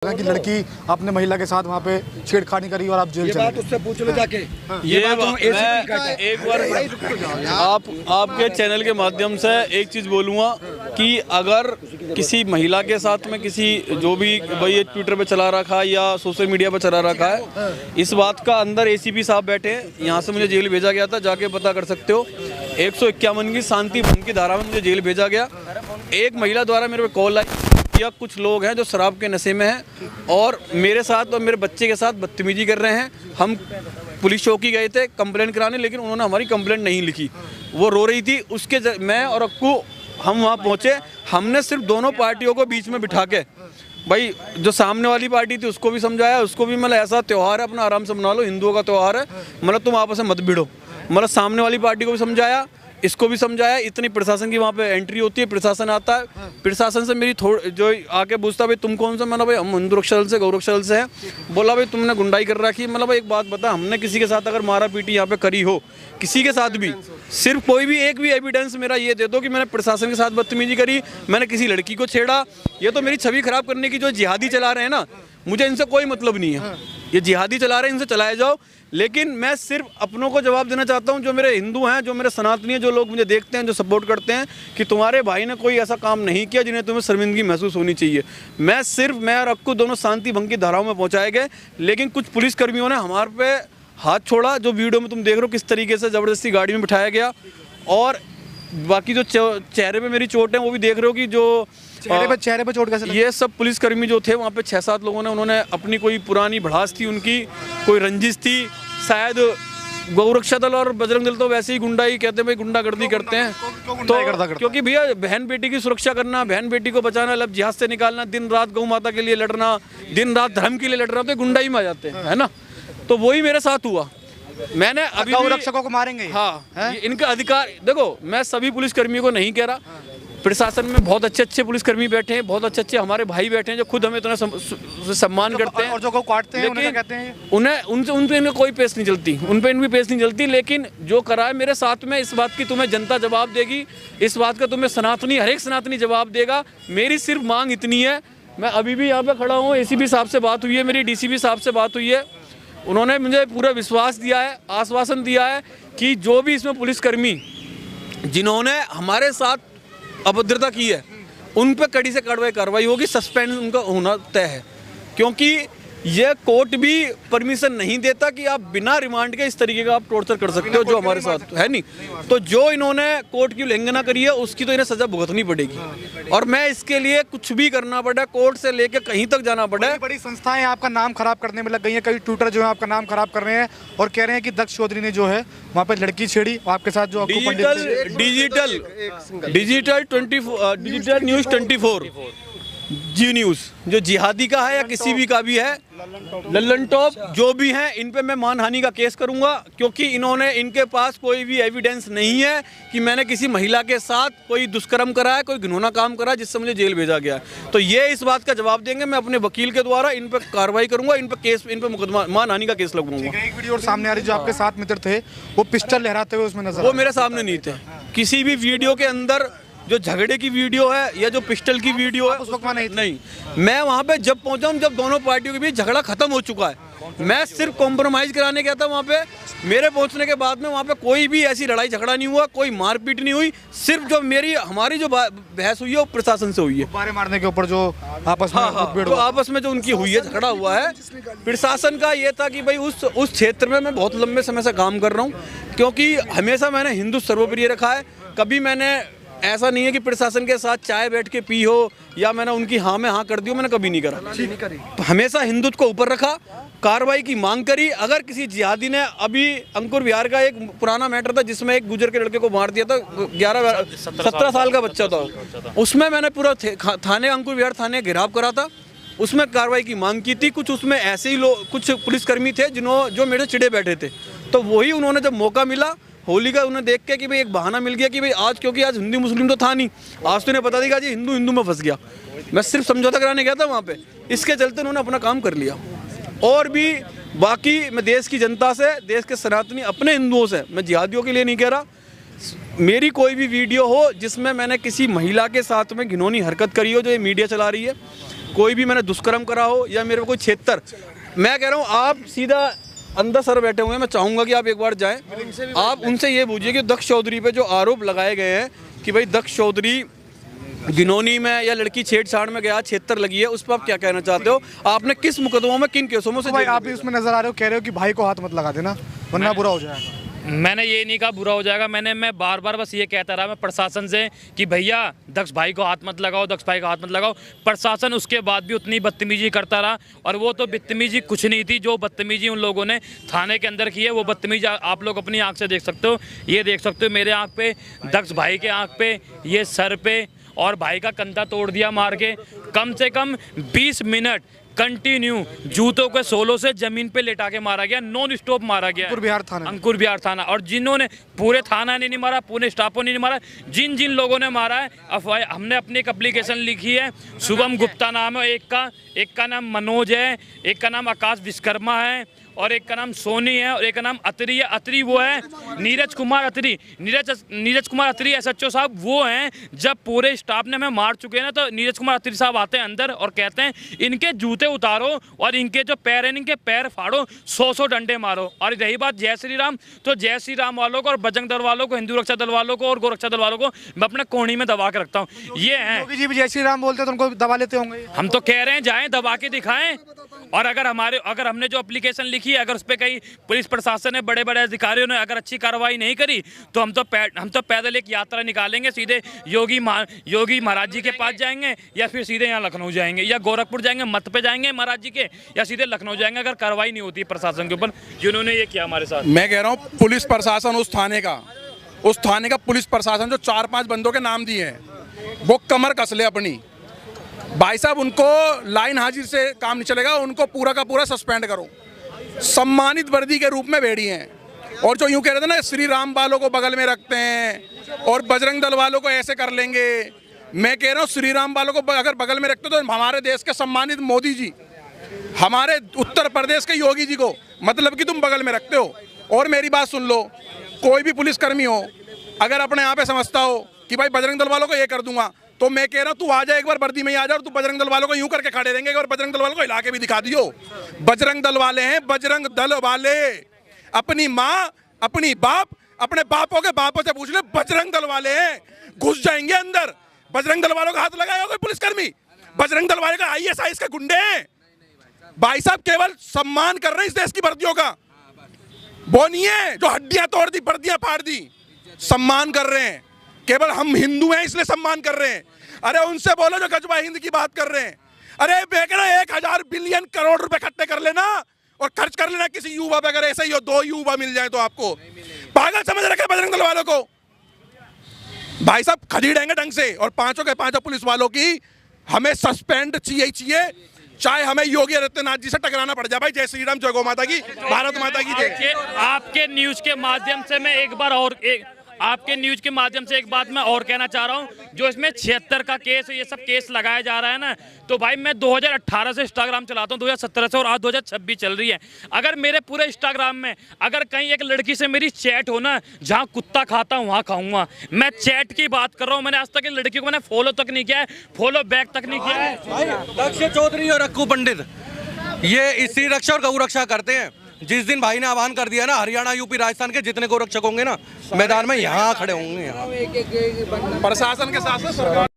कि लड़की अपने महिला के साथ वहाँ पे छेड़खानी करी और आप जेल चले गए। उससे पूछ लो जाके। ये मैं एक बार आपके चैनल के माध्यम से एक चीज़ बोलूँगा कि अगर किसी महिला के साथ में किसी जो भी भाई ये ट्विटर पे चला रखा है या सोशल मीडिया पे चला रखा है, इस बात का अंदर एसीपी साहब बैठे हैं, यहाँ से मुझे जेल भेजा गया था, जाके पता कर सकते हो। 151 की शांति भंग की धारा में मुझे जेल भेजा गया। एक महिला द्वारा मेरे पे कॉल आई या कुछ लोग हैं जो शराब के नशे में हैं और मेरे साथ और मेरे बच्चे के साथ बदतमीजी कर रहे हैं। हम पुलिस चौकी गए थे कंप्लेंट कराने, लेकिन उन्होंने हमारी कंप्लेंट नहीं लिखी। वो रो रही थी, उसके मैं और अक्कू हम वहाँ पहुँचे। हमने सिर्फ दोनों पार्टियों को बीच में बिठा के, भाई जो सामने वाली पार्टी थी उसको भी समझाया, उसको भी मतलब ऐसा त्यौहार है अपना आराम से मना लो, हिंदुओं का त्यौहार है, मतलब तुम आपस में मत भिड़ो। मतलब सामने वाली पार्टी को भी समझाया, इसको भी समझाया। इतनी प्रशासन की वहाँ पे एंट्री होती है, प्रशासन आता है, प्रशासन से मेरी जो आके पूछता भाई तुम कौन सा, मैंने भाई हम हिंदू रक्षा दल से गौरक्षा दल से हैं। बोला भाई तुमने गुंडाई कर रखी। मतलब भाई एक बात बता, हमने किसी के साथ अगर मारा पीटी यहाँ पे करी हो, किसी के साथ भी, सिर्फ कोई भी एक भी एविडेंस मेरा ये दे दो कि मैंने प्रशासन के साथ बदतमीजी करी, मैंने किसी लड़की को छेड़ा, ये तो मेरी छवि खराब करने की जो जिहादी चला रहे हैं ना, मुझे इनसे कोई मतलब नहीं है। ये जिहादी चला रहे हैं, इनसे चलाए जाओ। लेकिन मैं सिर्फ अपनों को जवाब देना चाहता हूं, जो मेरे हिंदू हैं, जो मेरे सनातनी हैं, जो लोग मुझे देखते हैं, जो सपोर्ट करते हैं, कि तुम्हारे भाई ने कोई ऐसा काम नहीं किया जिन्हें तुम्हें शर्मिंदगी महसूस होनी चाहिए। मैं और अक्कू दोनों शांति भंग की धाराओं में पहुंचाए गए, लेकिन कुछ पुलिसकर्मियों ने हमारे पे हाथ छोड़ा। जो वीडियो में तुम देख रहे हो किस तरीके से ज़बरदस्ती गाड़ी में बिठाया गया, और बाकी जो चेहरे पे मेरी चोट है वो भी देख रहे हो कि जो चेहरे पे चोट कैसे लगी? ये सब पुलिसकर्मी जो थे वहाँ पे 6-7 लोगों ने, उन्होंने अपनी कोई पुरानी भड़ास थी, उनकी कोई रंजिश थी शायद। गौरक्षा दल और बजरंग दल तो वैसे ही गुंडाई कहते हैं, भाई गुंडागर्दी करते हैं। तो क्योंकि भैया बहन बेटी की सुरक्षा करना, बहन बेटी को बचाना, लब जिहाद से निकालना, दिन रात गौ माता के लिए लड़ना, दिन रात धर्म के लिए लड़ रहा, तो गुंडाई में आ जाते हैं, है ना। तो वही मेरे साथ हुआ। मैंने अभी गौरक्षकों को मारेंगे। हाँ, इनका अधिकार देखो, मैं सभी पुलिसकर्मियों को नहीं कह रहा। प्रशासन में बहुत अच्छे पुलिसकर्मी बैठे हैं, बहुत अच्छे हमारे भाई बैठे हैं जो खुद हमें इतना सम्मान करते हैं, और जो काटते हैं उन्हें कहते हैं, उन पे इनमें कोई पेश नहीं चलती, उन पे इनकी पेश नहीं चलती। लेकिन जो करा है मेरे साथ में, इस बात की तुम्हें जनता जवाब देगी, इस बात का तुम्हें सनातनी, हर एक सनातनी जवाब देगा। मेरी सिर्फ मांग इतनी है, मैं अभी भी यहाँ पे खड़ा हूँ, एसीपी साहब से बात हुई है, मेरी डीसीपी साहब से बात हुई है, उन्होंने मुझे पूरा विश्वास दिया है, आश्वासन दिया है कि जो भी इसमें पुलिसकर्मी जिन्होंने हमारे साथ अभद्रता की है उन पे कड़ी से कड़वाई कार्रवाई होगी, सस्पेंड उनका होना तय है। क्योंकि ये कोर्ट भी परमिशन नहीं देता कि आप बिना रिमांड के इस तरीके का आप टॉर्चर कर सकते हो, जो हमारे साथ है नहीं। तो जो इन्होंने कोर्ट की उल्लंघना करी है उसकी तो इन्हें सजा भुगतनी पड़ेगी, और मैं इसके लिए कुछ भी करना पड़ा, कोर्ट से लेके कहीं तक जाना पड़ा। बड़ी संस्थाएं आपका नाम खराब करने में लग गई हैं, कई ट्विटर जो है आपका नाम खराब कर रहे हैं और कह रहे हैं कि दक्ष चौधरी ने जो है वहाँ पे लड़की छेड़ी आपके साथ। जो डिजिटल न्यूज़ 24 जी न्यूज़ जो जिहादी का है या किसी भी का भी है, लल्लन टॉप जो भी हैं, इन पे मैं मानहानि का केस करूंगा। क्योंकि इनके पास कोई भी एविडेंस नहीं है कि मैंने किसी महिला के साथ कोई दुष्कर्म करा है, कोई घिनौना काम करा है जिससे मुझे जेल भेजा गया है। तो ये इस बात का जवाब देंगे। मैं अपने वकील के द्वारा इन पे कार्रवाई करूंगा, इन पे मुकदमा मानहानि का केस लगवाऊंगा। एक वीडियो और सामने आ रही, जो आपके साथ मित्र थे वो पिस्टल लहराते हुए उसमें नजर, वो मेरे सामने नहीं थे। किसी भी वीडियो के अंदर जो झगड़े की वीडियो है या जो पिस्टल की वीडियो है, उस वक्त नहीं। मैं वहाँ पे जब पहुँचा हूँ जब दोनों पार्टियों के बीच झगड़ा खत्म हो चुका है। मैं सिर्फ कॉम्प्रोमाइज़ कराने गया था वहाँ पे। मेरे पहुँचने के बाद में वहाँ पे कोई भी ऐसी लड़ाई झगड़ा नहीं हुआ, कोई मारपीट नहीं हुई। सिर्फ जो हमारी जो बहस हुई है वो प्रशासन से हुई है। बारे मारने के ऊपर जो आपस में तो आपस में जो उनकी हुई है, झगड़ा हुआ है, प्रशासन का ये था कि भाई उस क्षेत्र में मैं बहुत लंबे समय से काम कर रहा हूँ, क्योंकि हमेशा मैंने हिंदू सर्वोपरि रखा है। कभी मैंने ऐसा नहीं है कि प्रशासन के साथ चाय बैठ के पी हो या मैंने उनकी हाँ में हाँ कर दी हो, मैंने कभी नहीं करा। हमेशा हिंदुत्व को ऊपर रखा, कार्रवाई की मांग करी। अगर किसी जिहादी ने, अभी अंकुर विहार का एक पुराना मैटर था जिसमें एक गुजर के लड़के को मार दिया था, 17 साल का बच्चा था, उसमें मैंने पूरा थाने, अंकुर विहार थाने घेराव करा था, उसमें कार्रवाई की मांग की थी। कुछ उसमें ऐसे ही लोग, कुछ पुलिसकर्मी थे जो मेरे चिड़े बैठे थे, तो वही उन्होंने जब मौका मिला होली का, उन्हें देख के कि भाई एक बहाना मिल गया कि भाई आज, क्योंकि आज हिंदू मुस्लिम तो था नहीं, आज तो इन्हें पता था कि हिंदू में फंस गया। मैं सिर्फ समझौता कराने गया था वहाँ पे, इसके चलते उन्होंने अपना काम कर लिया। और भी बाकी मैं देश की जनता से, देश के सनातनी अपने हिंदुओं से, मैं जिहादियों के लिए नहीं कह रहा, मेरी कोई भी वीडियो हो जिसमें मैंने किसी महिला के साथ में घिनौनी हरकत करी हो जो ये मीडिया चला रही है, कोई भी मैंने दुष्कर्म करा हो या मेरे पे कोई छेतर, मैं कह रहा हूँ आप सीधा अंदर सर बैठे हुए हैं, मैं चाहूँगा कि आप एक बार जाएं, आप उनसे ये पूछिए कि दक्ष चौधरी पे जो आरोप लगाए गए हैं कि भाई दक्ष चौधरी गिनौनी में या लड़की छेड़छाड़ में गया, छेतर लगी है, उस पर आप क्या कहना चाहते हो? आपने किस मुकदमों में किन केसों में से भाई आप भी उसमें नजर आ रहे हो, कह रहे हो कि भाई को हाथ मत लगा देना वरना बुरा हो जाएगा। मैंने ये नहीं कहा बुरा हो जाएगा, मैं बार बार बस ये कहता रहा मैं प्रशासन से कि भैया दक्ष भाई को हाथ मत लगाओ, दक्ष भाई को हाथ मत लगाओ। प्रशासन उसके बाद भी उतनी बदतमीजी करता रहा, और वो तो बदतमीजी कुछ नहीं थी, जो बदतमीजी उन लोगों ने थाने के अंदर की है वो बदतमीजी आप लोग अपनी आंख से देख सकते हो। ये देख सकते हो मेरे आंख पे, दक्ष भाई के आंख पे, ये सर पे, और भाई का कंधा तोड़ दिया मार के। कम से कम 20 मिनट कंटिन्यू जूतों के सोलों से जमीन पे लेटा के मारा गया, नॉन स्टॉप मारा गया। अंकुर बिहार थाना। और जिन्होंने, पूरे थाना ने नहीं मारा, पूरे स्टाफों ने नहीं मारा, जिन जिन लोगों ने मारा है, अफवाह, हमने अपनी एक एप्लीकेशन लिखी है। शुभम गुप्ता नाम है एक का नाम मनोज है, एक का नाम आकाश विश्वकर्मा है, और एक का नाम सोनी है, और एक का नाम अतरी है। अतरी वो है नीरज कुमार अतरी, नीरज कुमार अतरी SHO साहब वो हैं। जब पूरे स्टाफ ने हमें मार चुके हैं ना, तो नीरज कुमार अतरी साहब आते हैं अंदर और कहते हैं इनके जूते उतारो और इनके जो पैर हैं इनके पैर फाड़ो, 100 डंडे मारो। और रही बात जय श्री राम, तो जय श्री राम वालों को और बजरंग दल वालों को, हिंदू रक्षा दल वालों को और गोरक्षा दल वालों को मैं अपने कोहनी में दबा के रखता हूँ। ये है योगी जी भी जय श्री राम बोलते हैं तो उनको दबा लेते होंगे। हम तो कह रहे हैं जाएं दबा के दिखाएं। और अगर हमने जो एप्लीकेशन लिखी है, अगर उस पर कहीं पुलिस प्रशासन ने, बड़े बड़े अधिकारियों ने अगर अच्छी कार्रवाई नहीं करी, तो हम तो पैदल एक यात्रा निकालेंगे, सीधे योगी महाराज जी के पास जाएंगे, या फिर सीधे यहाँ लखनऊ जाएंगे, या गोरखपुर जाएंगे, मत पे जाएंगे महाराज जी के, या सीधे लखनऊ जाएंगे, अगर कार्रवाई नहीं होती प्रशासन के ऊपर जिन्होंने ये किया हमारे साथ। मैं कह रहा हूँ पुलिस प्रशासन, उस थाने का पुलिस प्रशासन जो 4-5 बंदों के नाम दिए हैं, वो कमर कस ले अपनी। भाई साहब उनको लाइन हाजिर से काम नहीं चलेगा, उनको पूरा का पूरा सस्पेंड करो। सम्मानित वर्दी के रूप में भेड़ी हैं। और जो यूं कह रहे थे ना श्री राम वालों को बगल में रखते हैं और बजरंग दल वालों को ऐसे कर लेंगे, मैं कह रहा हूँ श्री राम वालों को अगर बगल में रखते तो हमारे देश के सम्मानित मोदी जी, हमारे उत्तर प्रदेश के योगी जी को मतलब कि तुम बगल में रखते हो। और मेरी बात सुन लो, कोई भी पुलिसकर्मी हो अगर अपने यहाँ पे समझता हो कि भाई बजरंग दल वालों को ये कर दूंगा, तो मैं कह रहा हूँ तू आ जा, एक बार वर्दी में ही आ जा, और तू बजरंग दल वालों को यूं करके खड़े रहेंगे, और बजरंग दल वालों को हिला के भी दिखा दियो। बजरंग दल वाले हैं, बजरंग दल वाले। अपनी माँ, अपनी बाप, अपने बापों के बापों से पूछ ले, बजरंग दल वाले हैं, घुस जाएंगे अंदर। बजरंग दल वालों का हाथ लगाया कोई पुलिसकर्मी? बजरंग दल वाले का ISIS के गुंडे हैं भाई साहब, केवल सम्मान कर रहे हैं इस देश की वर्दियों का, वो नहीं है जो हड्डियां तोड़ दी, वर्दियां फाड़ दी। सम्मान कर रहे हैं, केवल हम हिंदू हैं इसलिए सम्मान कर रहे हैं। अरे उनसे बोलो जो गजबा हिंद की बात कर रहे हैं। अरे बेकरा 1000 बिलियन करोड़ रुपए इकट्ठे कर लेना और खर्च कर लेना किसी युवा पे, अगर ऐसे ही हो 2 युवा मिल जाए तो आपको पागल समझ रखे बजरंग दल वालों को। भाई साहब खदेड़ेंगे ढंग से, और 5 के 5 पुलिस वालों की हमें सस्पेंड चाहिए, चाहे हमें योगी आदित्यनाथ जी से टकराना पड़ जाए। भाई जय श्री राम, जय गौ माता की, भारत माता की जय। आपके न्यूज के माध्यम से मैं एक बात मैं और कहना चाह रहा हूँ, जो इसमें 76 का केस, ये सब केस लगाया जा रहा है ना, तो भाई मैं 2018 से इंस्टाग्राम चलाता हूँ, 2017 से, और आज 2026 चल रही है। अगर मेरे पूरे इंस्टाग्राम में अगर कहीं एक लड़की से मेरी चैट हो ना, जहाँ कुत्ता खाता हूँ वहाँ खाऊंगा, मैं चैट की बात कर रहा हूँ। मैंने आज तक एक लड़की को मैंने फॉलो तक नहीं किया है, फॉलो बैक तक नहीं किया है। दक्ष चौधरी और अक्कू पंडित ये स्त्री रक्षा और गौ रक्षा करते हैं। जिस दिन भाई ने आह्वान कर दिया ना, हरियाणा, यूपी, राजस्थान के जितने गौ रक्षक होंगे ना मैदान में यहाँ खड़े होंगे। यहाँ प्रशासन के साथ सरकार